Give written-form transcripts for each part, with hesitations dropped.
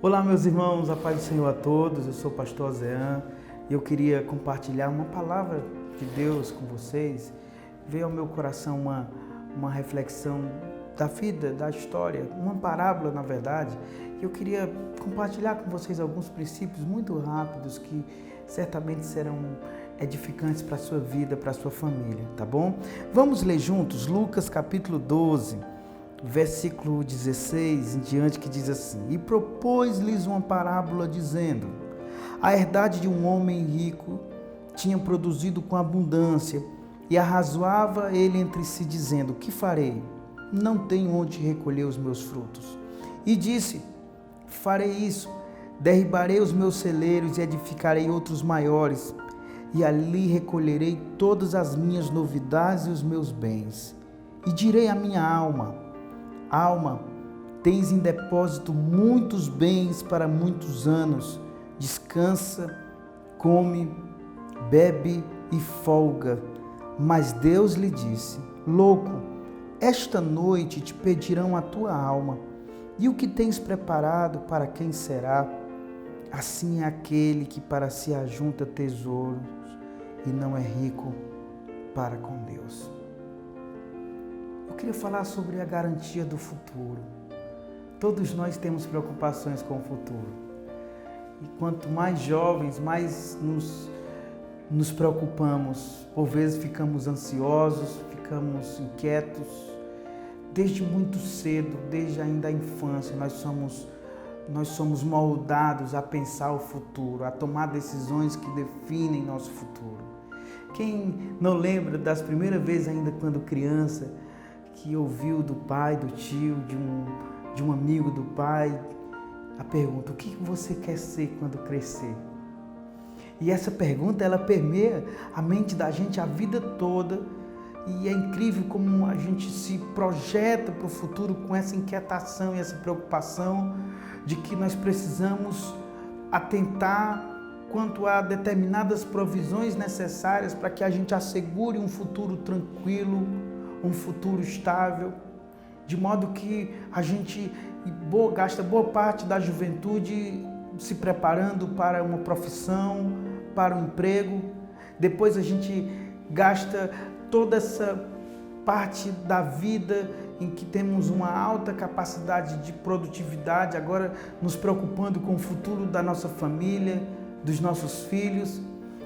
Olá, meus irmãos, a paz do Senhor a todos. Eu sou o pastor Zean e eu queria compartilhar uma palavra de Deus com vocês. Veio ao meu coração uma reflexão da vida, da história, uma parábola, na verdade. E eu queria compartilhar com vocês alguns princípios muito rápidos que certamente serão edificantes para a sua vida, para a sua família, tá bom? Vamos ler juntos Lucas capítulo 12. Versículo 16 em diante, que diz assim: E propôs-lhes uma parábola, dizendo: A herdade de um homem rico tinha produzido com abundância, e arrazoava ele entre si, dizendo: Que farei? Não tenho onde recolher os meus frutos. E disse: Farei isso, derribarei os meus celeiros e edificarei outros maiores, e ali recolherei todas as minhas novidades e os meus bens. E direi à minha alma: Alma, tens em depósito muitos bens para muitos anos. Descansa, come, bebe e folga. Mas Deus lhe disse: Louco, esta noite te pedirão a tua alma, e o que tens preparado, para quem será? Assim é aquele que para si ajunta tesouros e não é rico para com Deus. Eu queria falar sobre a garantia do futuro. Todos nós temos preocupações com o futuro. E quanto mais jovens, mais nos preocupamos. Por vezes ficamos ansiosos, ficamos inquietos. Desde muito cedo, desde ainda a infância, nós somos moldados a pensar o futuro, a tomar decisões que definem nosso futuro. Quem não lembra das primeiras vezes ainda quando criança, que ouviu do pai, do tio, de um amigo do pai, a pergunta: o que você quer ser quando crescer? E essa pergunta, ela permeia a mente da gente a vida toda, e é incrível como a gente se projeta para o futuro com essa inquietação e essa preocupação de que nós precisamos atentar quanto a determinadas provisões necessárias para que a gente assegure um futuro tranquilo, um futuro estável, de modo que a gente gasta boa parte da juventude se preparando para uma profissão, para um emprego. Depois a gente gasta toda essa parte da vida em que temos uma alta capacidade de produtividade, agora nos preocupando com o futuro da nossa família, dos nossos filhos.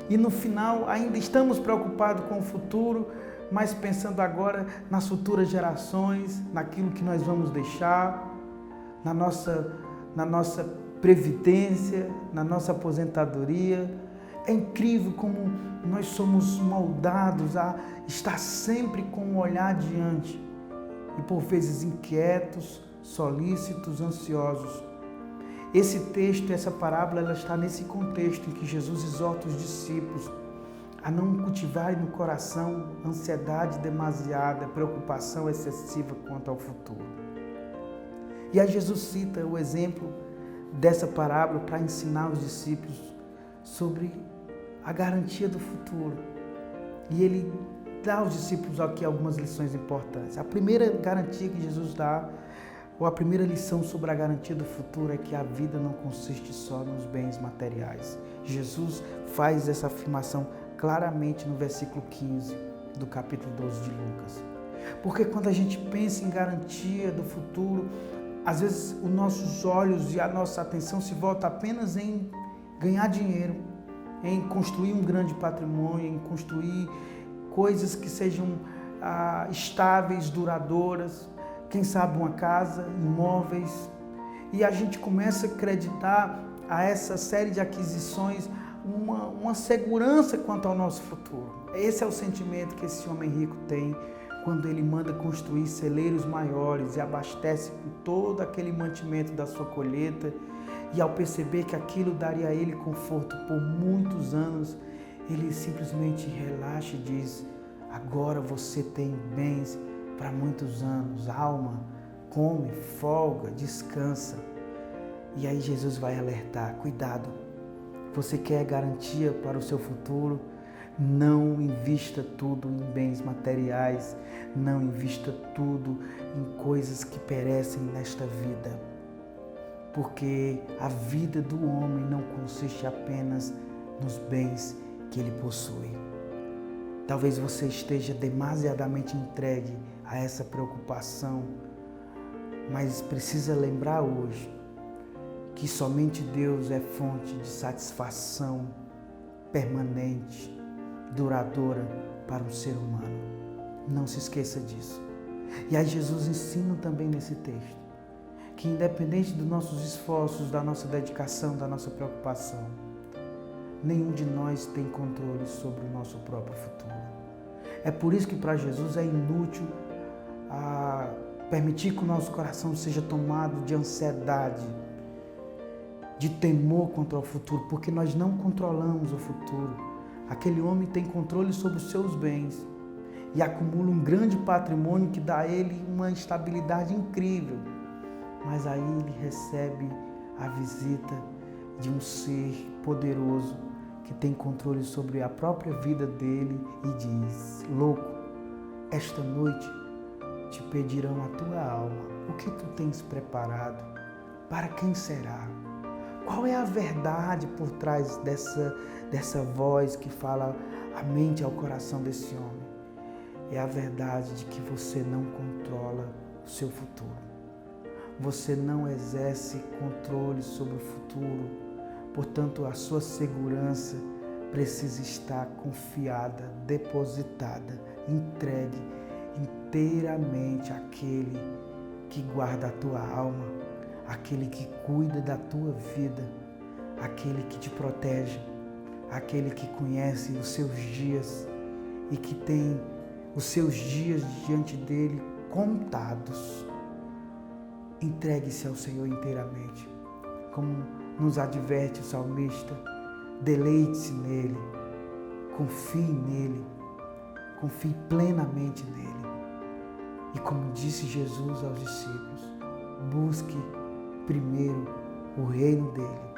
E no final ainda estamos preocupados com o futuro, mas pensando agora nas futuras gerações, naquilo que nós vamos deixar, na nossa previdência, na nossa aposentadoria. É incrível como nós somos moldados a estar sempre com um olhar adiante e por vezes inquietos, solícitos, ansiosos. Esse texto, essa parábola, ela está nesse contexto em que Jesus exorta os discípulos a não cultivarem no coração ansiedade demasiada, preocupação excessiva quanto ao futuro. E aí Jesus cita o exemplo dessa parábola para ensinar os discípulos sobre a garantia do futuro. E ele dá aos discípulos aqui algumas lições importantes. A primeira garantia que Jesus dá, ou a primeira lição sobre a garantia do futuro, é que a vida não consiste só nos bens materiais. Jesus faz essa afirmação claramente no versículo 15 do capítulo 12 de Lucas. Porque quando a gente pensa em garantia do futuro, às vezes os nossos olhos e a nossa atenção se volta apenas em ganhar dinheiro, em construir um grande patrimônio, em construir coisas que sejam estáveis, duradouras, quem sabe uma casa, imóveis. E a gente começa a acreditar a essa série de aquisições uma segurança quanto ao nosso futuro. Esse é o sentimento que esse homem rico tem quando ele manda construir celeiros maiores e abastece com todo aquele mantimento da sua colheita. E ao perceber que aquilo daria a ele conforto por muitos anos, ele simplesmente relaxa e diz: agora você tem bens para muitos anos. Alma, come, folga, descansa. E aí Jesus vai alertar: cuidado, você quer garantia para o seu futuro? Não invista tudo em bens materiais, não invista tudo em coisas que perecem nesta vida. porque a vida do homem não consiste apenas nos bens que ele possui. Talvez você esteja demasiadamente entregue a essa preocupação, mas precisa lembrar hoje que somente Deus é fonte de satisfação permanente, duradoura para um ser humano. Não se esqueça disso. E aí Jesus ensina também nesse texto que independente dos nossos esforços, da nossa dedicação, da nossa preocupação, nenhum de nós tem controle sobre o nosso próprio futuro. É por isso que para Jesus é inútil permitir que o nosso coração seja tomado de ansiedade, de temor contra o futuro, porque nós não controlamos o futuro. Aquele homem tem controle sobre os seus bens e acumula um grande patrimônio que dá a ele uma estabilidade incrível. Mas aí ele recebe a visita de um ser poderoso que tem controle sobre a própria vida dele e diz: louco, esta noite te pedirão a tua alma. O que tu tens preparado? Para quem será? Qual é a verdade por trás dessa voz que fala à mente e ao coração desse homem? É a verdade de que você não controla o seu futuro. Você não exerce controle sobre o futuro. Portanto, a sua segurança precisa estar confiada, depositada, entregue inteiramente àquele que guarda a tua alma, aquele que cuida da tua vida, aquele que te protege, aquele que conhece os seus dias e que tem os seus dias diante dele contados. Entregue-se ao Senhor inteiramente. Como nos adverte o salmista, deleite-se nele, confie nele, confie plenamente nele. E como disse Jesus aos discípulos, busque primeiro o reino dele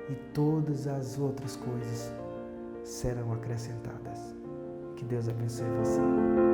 e todas as outras coisas serão acrescentadas. Que Deus abençoe você.